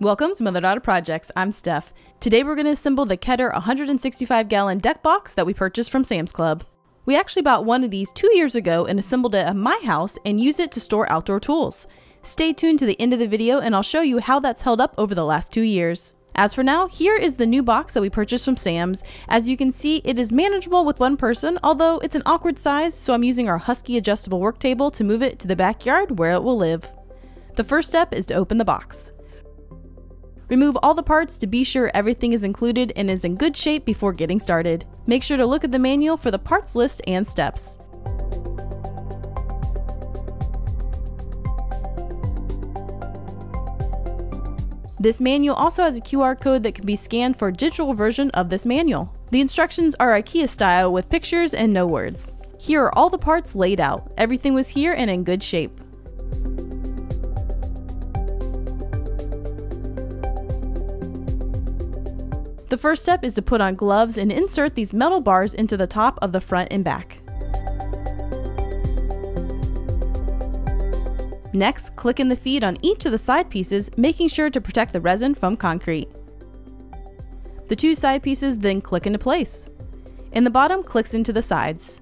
Welcome to Mother Daughter Projects. I'm Steph. Today we're going to assemble the Keter 165-gallon deck box that we purchased from Sam's Club. We actually bought one of these 2 years ago and assembled it at my house and used it to store outdoor tools. Stay tuned to the end of the video and I'll show you how that's held up over the last 2 years. As for now, here is the new box that we purchased from Sam's. As you can see, it is manageable with one person, although it's an awkward size, so I'm using our Husky adjustable work table to move it to the backyard where it will live. The first step is to open the box. Remove all the parts to be sure everything is included and is in good shape before getting started. Make sure to look at the manual for the parts list and steps. This manual also has a QR code that can be scanned for a digital version of this manual. The instructions are IKEA style with pictures and no words. Here are all the parts laid out. Everything was here and in good shape. The first step is to put on gloves and insert these metal bars into the top of the front and back. Next, click in the feed on each of the side pieces, making sure to protect the resin from concrete. The two side pieces then click into place, and the bottom clicks into the sides.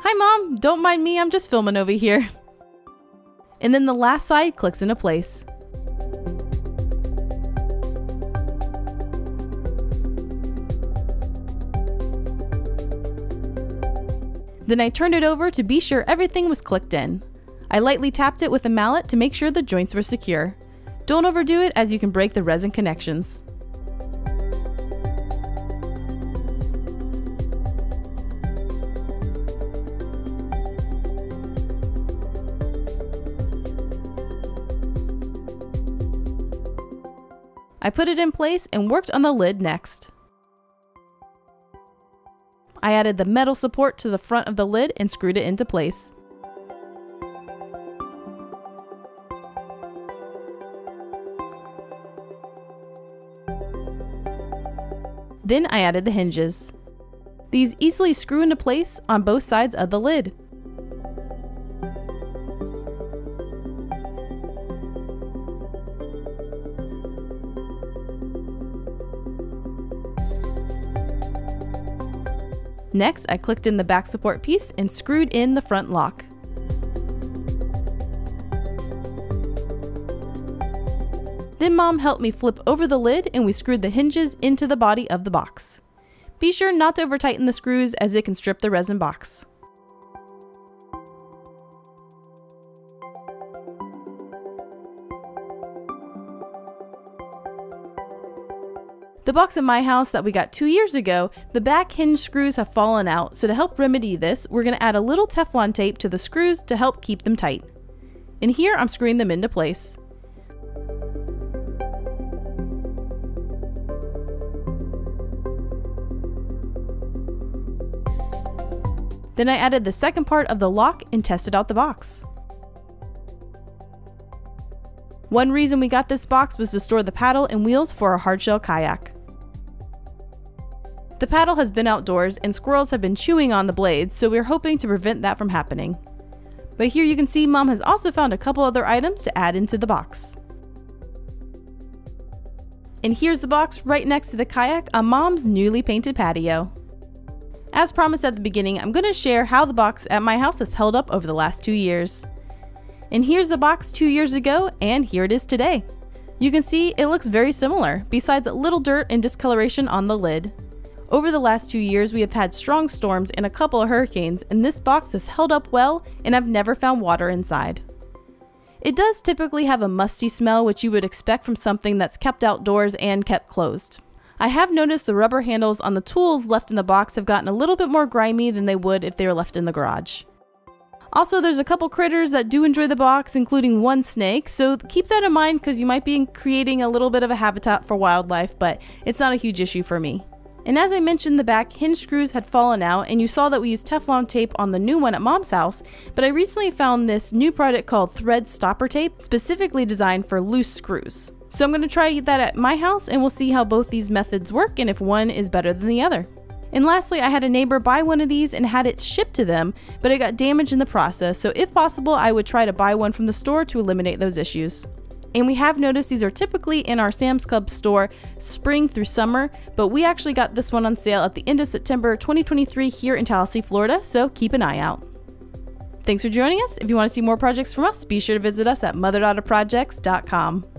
Hi Mom, don't mind me, I'm just filming over here. And then the last side clicks into place. Then I turned it over to be sure everything was clicked in. I lightly tapped it with a mallet to make sure the joints were secure. Don't overdo it as you can break the resin connections. I put it in place and worked on the lid next. I added the metal support to the front of the lid and screwed it into place. Then I added the hinges. These easily screw into place on both sides of the lid. Next, I clicked in the back support piece and screwed in the front lock. Then Mom helped me flip over the lid and we screwed the hinges into the body of the box. Be sure not to over tighten the screws as it can strip the resin box. The box at my house that we got 2 years ago, the back hinge screws have fallen out, so to help remedy this, we're going to add a little Teflon tape to the screws to help keep them tight. And here I'm screwing them into place. Then I added the second part of the lock and tested out the box. One reason we got this box was to store the paddle and wheels for our hardshell kayak. The paddle has been outdoors and squirrels have been chewing on the blades, so we're hoping to prevent that from happening. But here you can see Mom has also found a couple other items to add into the box. And here's the box right next to the kayak on Mom's newly painted patio. As promised at the beginning, I'm going to share how the box at my house has held up over the last 2 years. And here's the box 2 years ago, and here it is today. You can see it looks very similar, besides a little dirt and discoloration on the lid. Over the last 2 years, we have had strong storms and a couple of hurricanes, and this box has held up well, and I've never found water inside. It does typically have a musty smell, which you would expect from something that's kept outdoors and kept closed. I have noticed the rubber handles on the tools left in the box have gotten a little bit more grimy than they would if they were left in the garage. Also, there's a couple critters that do enjoy the box, including one snake, so keep that in mind because you might be creating a little bit of a habitat for wildlife, but it's not a huge issue for me. And as I mentioned, the back hinge screws had fallen out, and you saw that we used Teflon tape on the new one at Mom's house, but I recently found this new product called thread stopper tape, specifically designed for loose screws. So I'm going to try that at my house, and we'll see how both these methods work and if one is better than the other. And lastly, I had a neighbor buy one of these and had it shipped to them, but it got damaged in the process, so if possible, I would try to buy one from the store to eliminate those issues. And we have noticed these are typically in our Sam's Club store spring through summer, but we actually got this one on sale at the end of September 2023 here in Tallahassee, Florida, so keep an eye out. Thanks for joining us. If you want to see more projects from us, be sure to visit us at motherdaugghterprojects.com.